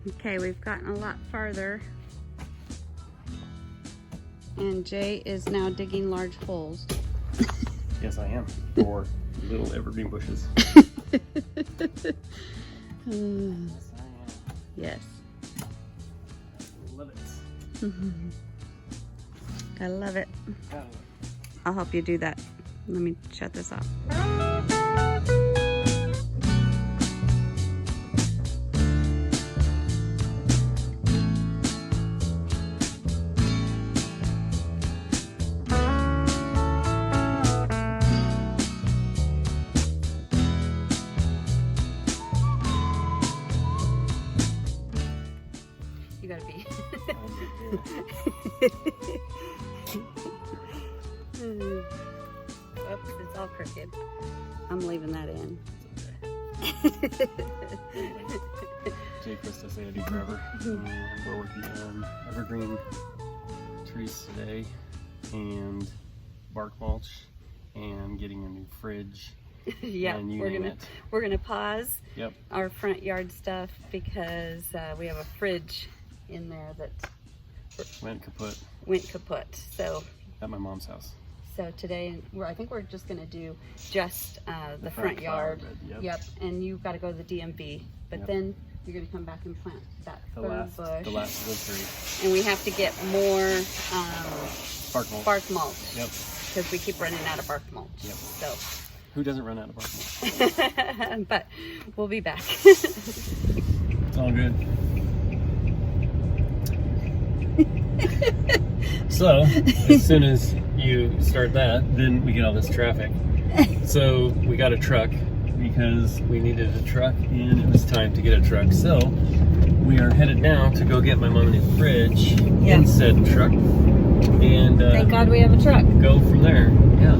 Okay, we've gotten a lot farther. And Jay is now digging large holes. Yes, I am. For little evergreen bushes. Yes. Love it. I love it. I'll help you do that. Let me shut this off. You gotta be. Oops, it's all crooked. I'm leaving that in. Jay and Christa say I do forever. We're working on evergreen trees today and bark mulch and getting a new fridge. Yeah, and we're gonna pause Yep. our front yard stuff because we have a fridge in there that Went kaput So at my mom's house. today I think we're just gonna do just the front yard. Bed, yep. And you've got to go to the DMV, but then you're gonna come back and plant that third bush. The last of the three. And we have to get more Bark mulch. bark mulch. Yep. Because we keep running out of bark mulch. Yep. So. Who doesn't run out of bark mulch? But we'll be back. It's all good. So, as soon as you start that, then we get all this traffic. So, we got a truck because we needed a truck and it was time to get a truck. So, we are headed now to go get my mom a new fridge in said truck. And thank God we have a truck. Go from there. Yeah.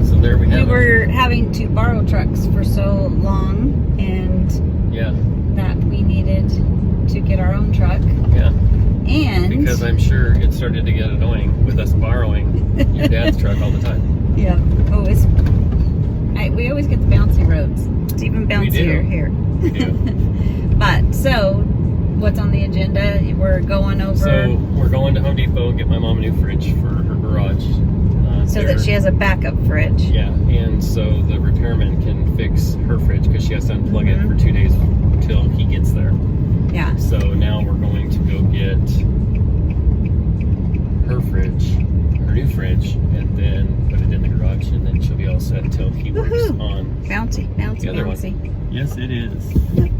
So there we have it. We were having to borrow trucks for so long, and that we needed to get our own truck. Yeah. And because I'm sure it started to get annoying with us borrowing your dad's truck all the time. Yeah. We always get the bouncy roads. It's even bouncier here. We do. But so, what's on the agenda? We're going over. So we're going to Home Depot and get my mom a new fridge for her garage. So that she has a backup fridge. Yeah, and so the repairman can fix her fridge because she has to unplug it for 2 days until he gets there. Yeah. So now we're going to go get her fridge, her new fridge, and then put it in the garage, and then she'll be all set until he works on bouncy. the other one. Yes, it is. Yep.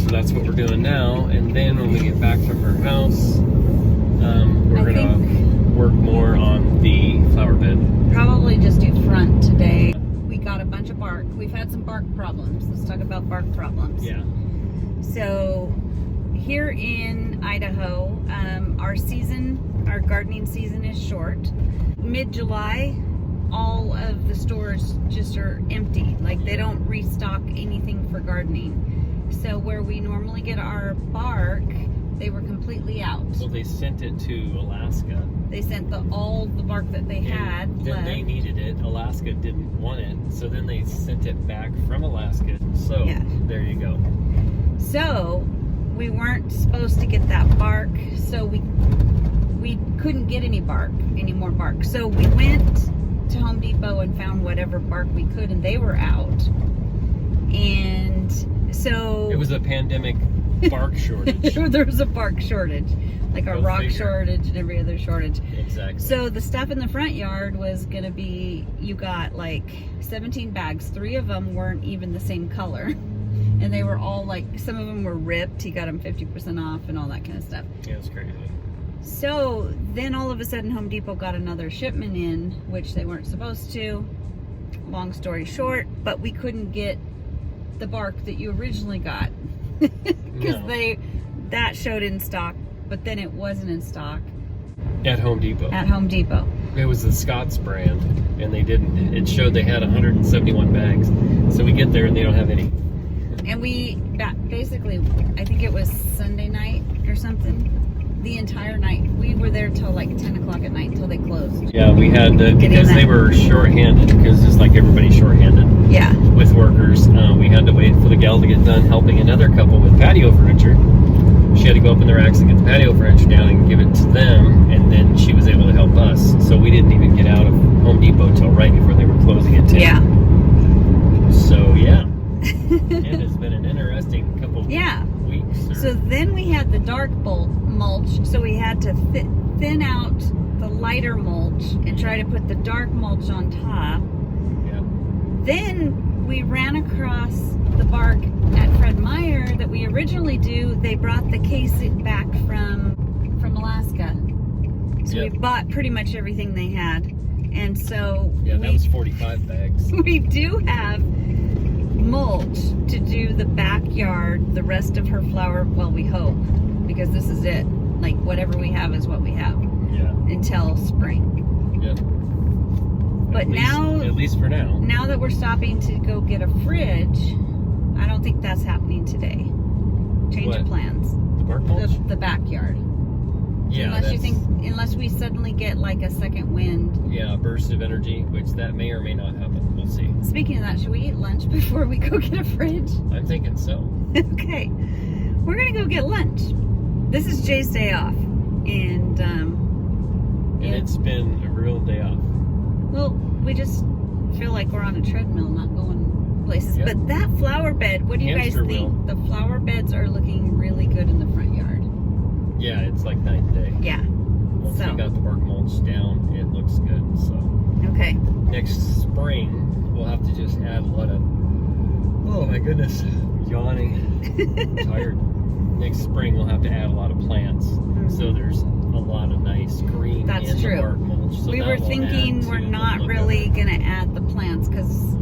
So that's what we're doing now, and then when we get back to her house, we're gonna work more on the flower bed. Probably just do front today. We got a bunch of bark. We've had some bark problems. Let's talk about bark problems. Yeah. So here in Idaho, our gardening season is short. Mid-July, all of the stores just are empty. Like they don't restock anything for gardening. So where we normally get our bark, they were completely out. Well, they sent it to Alaska. They sent all the bark that they had Then left. they needed it. Alaska didn't want it, so then they sent it back from Alaska. So there you go. So we weren't supposed to get that bark, so we couldn't get any more bark. So we went to Home Depot and found whatever bark we could, and they were out. And so it was a pandemic bark shortage. There was a bark shortage, like a rock shortage and every other shortage. Exactly. So the stuff in the front yard was gonna be, you got like 17 bags. 3 of them weren't even the same color, and they were all like, some of them were ripped. He got them 50% off and all that kind of stuff. Yeah, it's crazy. So then all of a sudden Home Depot got another shipment in, which they weren't supposed to. Long story short, but we couldn't get the bark that you originally got because that showed in stock, but then it wasn't in stock at Home Depot. It was the Scott's brand, and they didn't. It showed they had 171 bags. So we get there and they don't have any. And we basically, I think it was Sunday night or something, the entire night. We were there till like 10 o'clock at night until they closed. Yeah, we had to, Get in because that. they were short-handed, because just like everybody's short-handed Yeah. with workers, we had to wait for the gal to get done helping another couple with patio furniture. She had to go up in the racks and get the patio furniture down and give it to them, and then she was able to help us. So we didn't even get out of Home Depot till right before they were closing at 10. Yeah. So yeah, it has been an interesting couple weeks. So then we had the dark mulch, so we had to thin out the lighter mulch and try to put the dark mulch on top. Yeah. Then we ran across the bark at Fred Meyer that we originally do. They brought the case back from Alaska. So we bought pretty much everything they had. And so that was 45 bags. We do have mulch to do the backyard, the rest of her flower, well, we hope, because this is it. Like, whatever we have is what we have. Yeah. Until spring. Yeah. But at least for now. Now that we're stopping to go get a fridge, I don't think that's happening today. Change of plans. The bark mulch? The backyard. Yeah. Unless we suddenly get like a second wind. Yeah, a burst of energy, which that may or may not happen. We'll see. Speaking of that, should we eat lunch before we go get a fridge? I'm thinking so. Okay. We're going to go get lunch. This is Jay's day off. And it's been a real day off. Well, we just feel like we're on a treadmill, not going places. Yep. But that flower bed, what do you guys Hamster think? wheel. The flower beds are looking really good in the front yard. Yeah, it's like night and day. Yeah. Once we got the bark mulch down, it looks good. So okay. Next spring, we'll have to just add a lot of. Oh my goodness, yawning, tired. Next spring, we'll have to add a lot of plants. So there's a lot of nice green in the bark mulch. So we were thinking we're not really going to add the plants because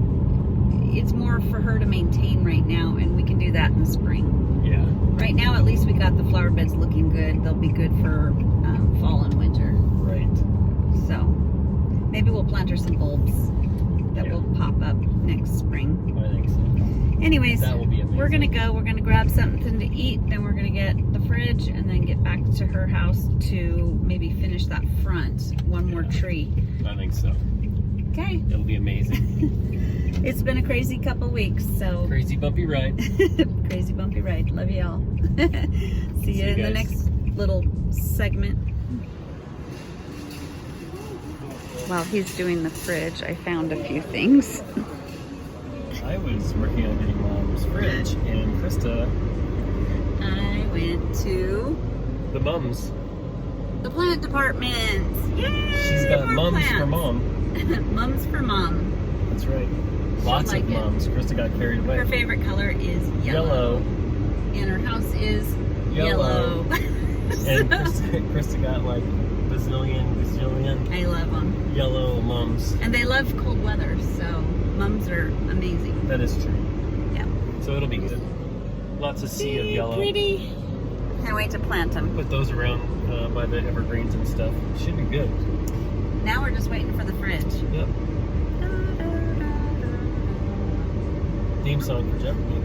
it's more for her to maintain right now, and we can do that in the spring. Yeah. Right now, at least we got the flower beds looking good. They'll be good for fall and winter. Right. So maybe we'll plant her some bulbs that will pop up next spring. I think so. Anyways, that will be amazing. We're gonna go. We're gonna grab something to eat. Then we're gonna get the fridge, and then get back to her house to maybe finish that front. One more tree. I think so. Okay. It'll be amazing. It's been a crazy couple weeks. So crazy bumpy ride. Crazy bumpy ride. Love you all. See you in the next little segment. While he's doing the fridge, I found a few things. I was working on getting Mom's fridge, and Krista. I went to the mums. The plant department. Yay! She's got mums for mom. Mums for mom. That's right. Lots of mums. Krista got carried away. Her favorite color is yellow. And her house is yellow. And Krista got like bazillion. I love them. Yellow mums. And they love cold weather, so mums are amazing. That is true. Yeah. So it'll be good. Lots of sea of yellow. Pretty. Can't wait to plant them. Put those around by the evergreens and stuff. Should be good. Now we're just waiting for the fridge. Yep. Theme song for Jeopardy.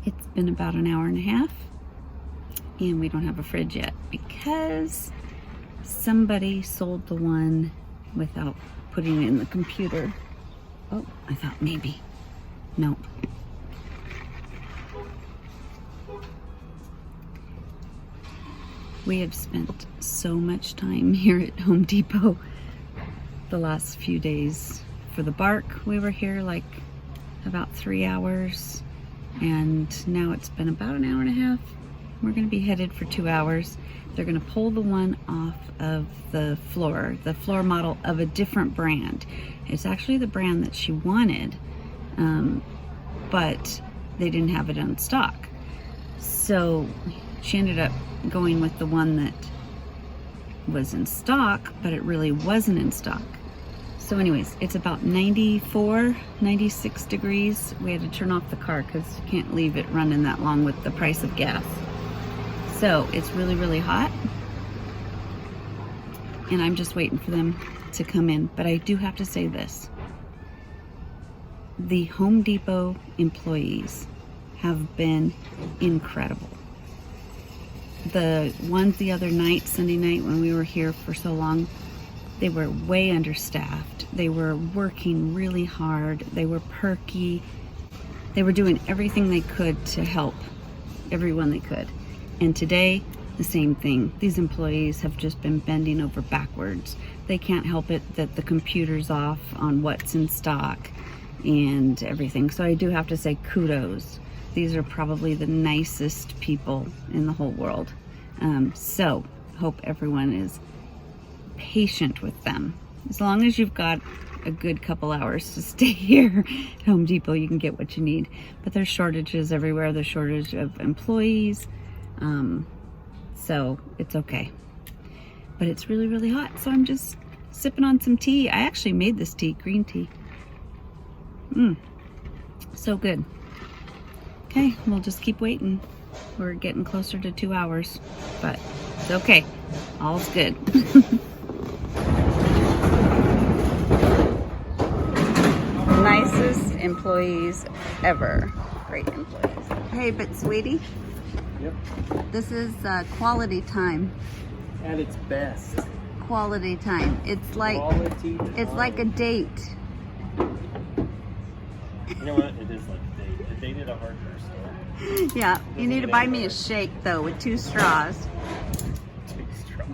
It's been about an hour and a half, and we don't have a fridge yet because somebody sold the one without putting it in the computer. Oh, I thought maybe. Nope. We have spent so much time here at Home Depot the last few days. For the bark, we were here like about 3 hours, and now it's been about an hour and a half. We're going to be headed for 2 hours. They're going to pull the one off of the floor model of a different brand. It's actually the brand that she wanted, but they didn't have it in stock. So she ended up going with the one that was in stock, but it really wasn't in stock. So anyways, it's about 94, 96 degrees. We had to turn off the car because you can't leave it running that long with the price of gas. So it's really, really hot. And I'm just waiting for them to come in. But I do have to say this. The Home Depot employees have been incredible. The ones the other night, Sunday night, when we were here for so long, they were way understaffed. They were working really hard. They were perky. They were doing everything they could to help everyone they could. And today, the same thing. These employees have just been bending over backwards. They can't help it that the computer's off on what's in stock and everything. So I do have to say kudos. These are probably the nicest people in the whole world. So hope everyone is patient with them. As long as you've got a good couple hours to stay here at Home Depot, you can get what you need. But there's shortages everywhere. There's shortage of employees. So it's okay. But it's really, really hot. So I'm just sipping on some tea. I actually made this tea, green tea. So good. Okay, we'll just keep waiting. We're getting closer to 2 hours, but it's okay. All's good. Nicest employees ever. Great employees. Hey, but sweetie, Yep. this is quality time. At its best. Quality time. It's like Quality it's time. like a date. You know what? It is like a date. A date at a hardware store. Yeah, you need to buy me a shake though with 2 straws. Two straws.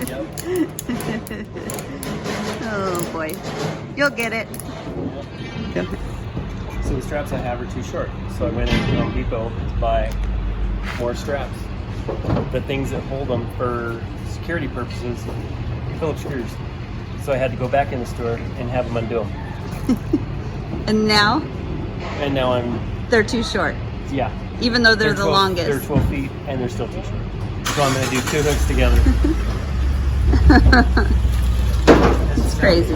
Yep. Oh boy, you'll get it. Yep. So the straps I have are too short. So I went into Home Depot to buy more straps. The things that hold them for security purposes, Phillips screws. So I had to go back in the store and have them undo them. And now And now they're too short, yeah. even though they're the 12 longest. They're 12 feet and they're still too short. So I'm going to do 2 hooks together. It's crazy.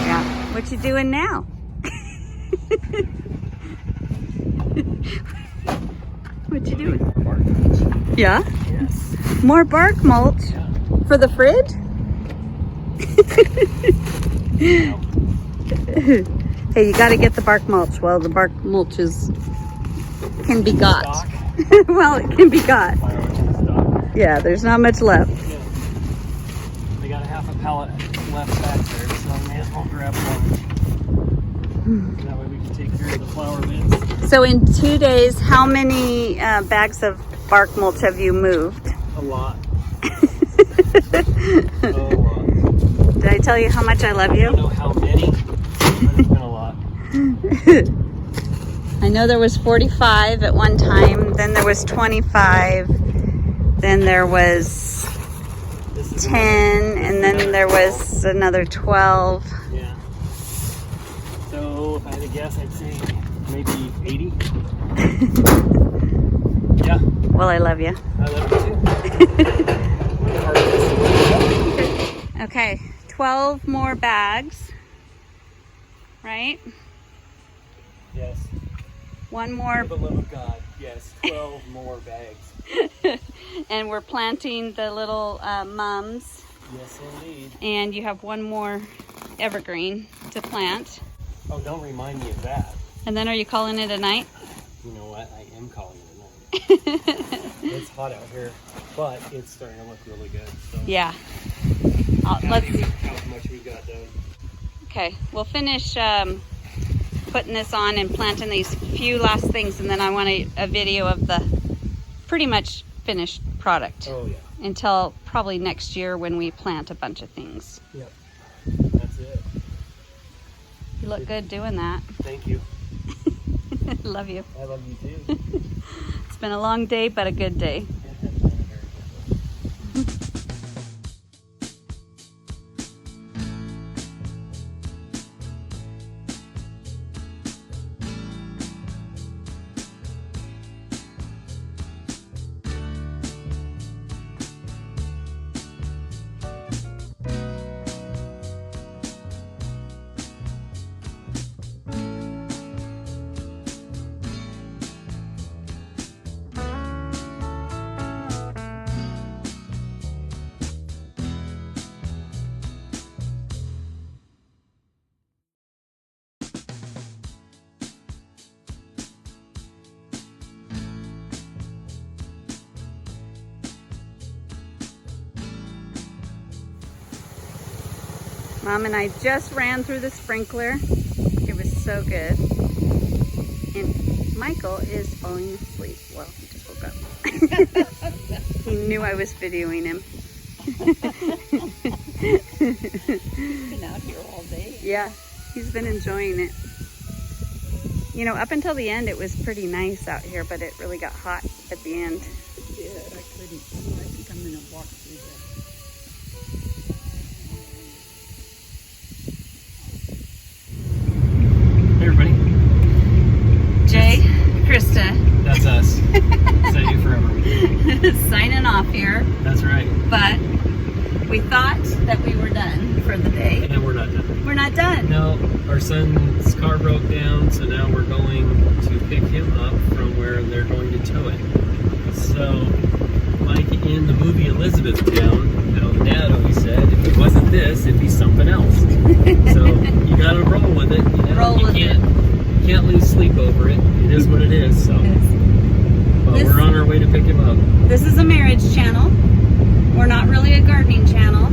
Yeah. What you doing now? What you doing? Yeah? Yes. More bark mulch Yeah. for the fridge? Hey, you got to get the bark mulch. Well, the bark mulch can be got. Stock. Well, it can be got. Stock. Yeah, there's not much left. Yeah. They got a half a pallet left back there, so I may as well grab one. That way we can take care of the flower beds. So in 2 days, how many bags of bark mulch have you moved? A lot. A lot. Did I tell you how much I love I don't you? know how many, but it's been a lot. I know there was 45 at one time, then there was 25, then there was This is 10, and then there was another 12. Yeah. So if I had to guess, I'd say maybe 80. Yeah, Well, I love you. I love it too. Okay, 12 more bags, right? Yes. One more, For the love of God, yes. 12 more bags. and we're planting the little mums, Yes, indeed. and you have one more evergreen to plant. Oh, don't remind me of that. And then are you calling it a night? You know what? I am calling it a night. It's hot out here, but it's starting to look really good. So Yeah. happy Let's. with how much we got done. Okay, we'll finish putting this on and planting these few last things, and then I want a video of the pretty much finished product Oh yeah. until probably next year when we plant a bunch of things. Yep. That's it. You look good doing that. Thank you. Love you. I love you too. It's been a long day, but a good day. Mom and I just ran through the sprinkler. It was so good. And Michael is falling asleep. Well, he just woke up. He knew I was videoing him. He's been out here all day. Yeah, he's been enjoying it. You know, up until the end, it was pretty nice out here, but it really got hot at the end. Yeah, I couldn't. I think I'm gonna walk through Hey everybody, Jay, Christa, that's us. Say you forever. signing off here. That's right. But we thought that we were done for the day. And we're not done. We're not done. No, our son's car broke down, so now we're going to pick him up from where they're going to tow it. So, like in the movie Elizabethtown, how Dad always said, if it wasn't this, it'd be something else. So you gotta roll with it. You know? Roll with it. You can't lose sleep over it. It is what it is. So, but This- we're on our way to pick him up. This is a marriage channel. We're not really a gardening channel,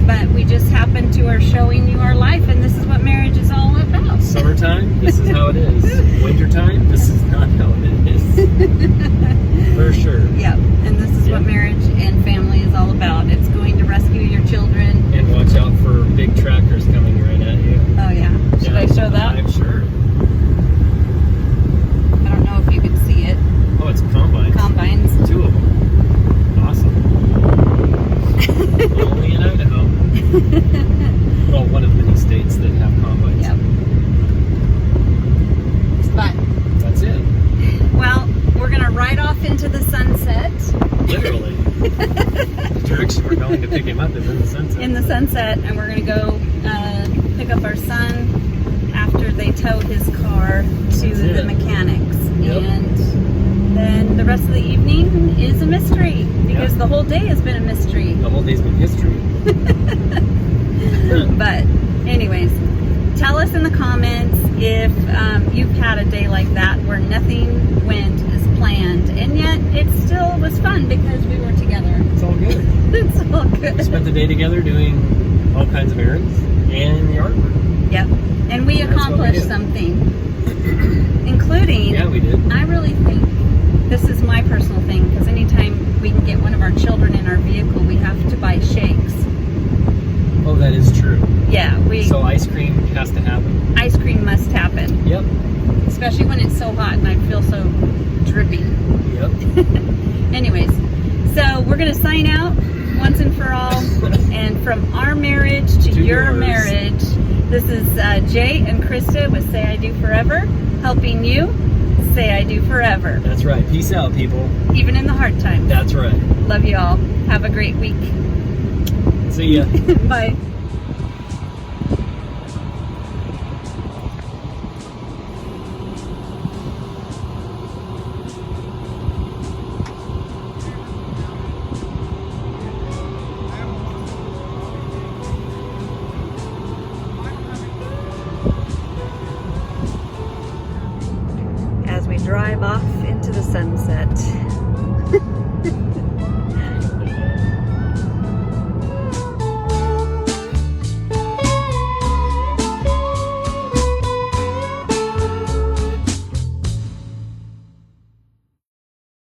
but we just happen to are showing you our life, and this is what marriage is all about. Summertime, this is how it is. Wintertime, this is not how it is. For sure. Yep, and this is what Yep. marriage and family is all about. It's going to rescue your children. And watch out for big tractors coming right at you. Oh yeah, should Yeah, I show that? I'm sure. I don't know if you can see it. Oh, it's combines. Combines. 2 of them. Awesome. Only in Idaho. Well, one of many states that have combines. Yep. But, That's it. well, we're gonna ride off into the sunset. Literally. The direction we're going to pick him up is in the sunset. In the sunset, and we're gonna go pick up our son after they tow his car to That's the it. mechanics. Yep. And then the rest of the evening is a mystery because Yep. the whole day has been a mystery. The whole day's been history. But anyways, tell us in the comments if you've had a day like that where nothing went as planned, and yet it still was fun because we were together. It's all good. It's all We good. spent the day together doing all kinds of errands and yard work. Yep. And we That's what we accomplished do. something, including, Yeah, we did. I really think this is my personal thing, because anytime we can get one of our children in our vehicle, we have to buy shakes. Oh, that is true. Yeah, So ice cream has to happen. ice cream must happen, Yep. especially when it's so hot and I feel so drippy. Yep. Anyways, so we're going to sign out once and for all. And from our marriage to To your yours. marriage, this is Jay and Christa with Say I Do Forever, helping you say I do forever, That's right. Peace out, people. even in the hard times. That's right. Love you all. Have a great week. See ya. Bye.